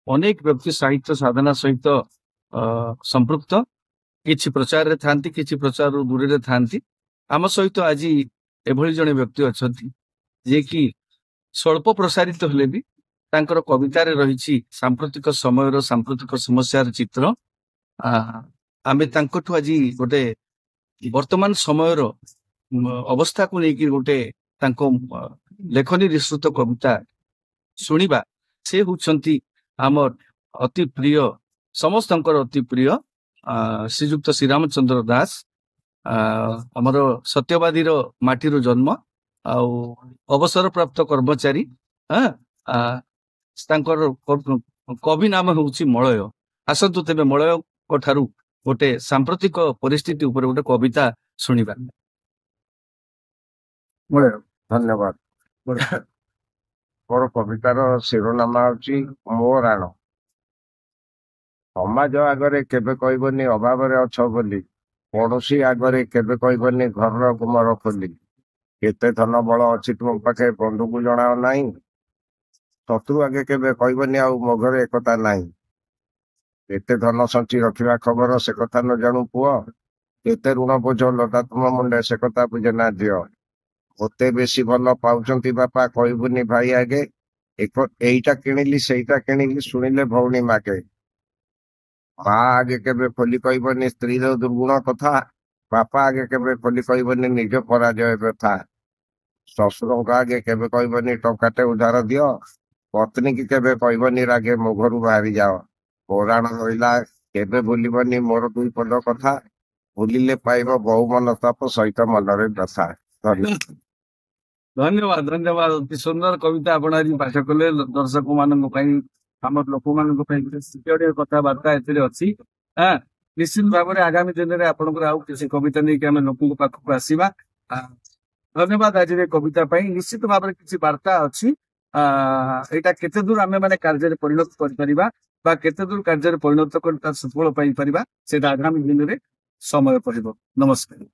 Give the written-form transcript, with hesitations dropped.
अनेक व्यक्ति साहित्य साधना सहित संपृक्त किछि प्रचार रे थांती किछि प्रचार दूर रे थांती आम सहित आज एभली जने व्यक्ति अछंती जे कि स्वल्प प्रसारित हेले भी तांकर कवितारे रहिछि सांप्रतिक समयर सांप्रतिक समस्यार चित्र आमे तांकठु आज गोटे वर्तमान समयर अवस्था को लेकिन गोटे तांको लेखनी विस्तृत कविता शुणिबा से होउछंती हमर अति प्रिय समस्तंकर अति प्रिय श्रीजुक्त श्री रामचंद्र दास हमर सत्यवादी रो माटी रो जन्म अवसर प्राप्त कर्मचारी कवि नाम होउछि मलय। आसतु तेबे मलय ठारू गोटे सांप्रतिक परिस्थिति ऊपर गोटे कविता शुणिबा। मलय धन्यवाद। मोर कवितार शिरोनामा होछि मो राण। समाज आगरे केबे कहबनी अभाव रे अछ बोली, पड़ोशी आगरे केबे कहबनी घर गुमर खोली। केते धन बल अछि तुम पाखे बंधु को जणाओ नाही, शत्रु आगे केबे कहबनी आउ मो घरे एकता नाही। केते धन संची रखिबा खबर से कथा न जानू पुओ, केते ऋण बोझ लदा तुम मुंडे से कथा बुझे ना दियो। मते बेसी भल पाउचंती बापा कहबनी भाई आगे, एईटा किनिली सेईटा किनिली सुनिले भौणी मागे। माँ आगे केबे खोली कहबनी स्त्री दुर्गुण कथा, बापा आगे केबे खोली कहबनी निज पराजय व्यथा। शशुर आगे केबे कहबनी टंकाटे उधार दियो, पत्नी की केबे कहबनी रागे मो घरू बाहरी जाओ। पुराण रहिला केबे भूलिबनी मोर दुई पद कथा, भूलिले पाइब बहु मनस्ताप सहित मनरे व्यथा। धन्यवाद। धन्यवाद धन्यवाद। अति सुंदर कविता आपण आज पाठ कले दर्शक मानक पई हमर लोक मानक पई सिक्योरिटी कथाबार्ता एतरे अछि। निश्चित भाव में आगामी दिन में आपनकर आउ किसी कविता नहीं कि हम लोक पाखक आसीबा। धन्यवाद आज कविता पई। निश्चित भाव में किसी वार्ता अछि एटा केते दूर आमे माने कार्य परिणत कर परिबा बा केते दूर कार्य परिणत कर सफल पाई परिबा से आगामी दिन में समय पड़िबो। नमस्कार।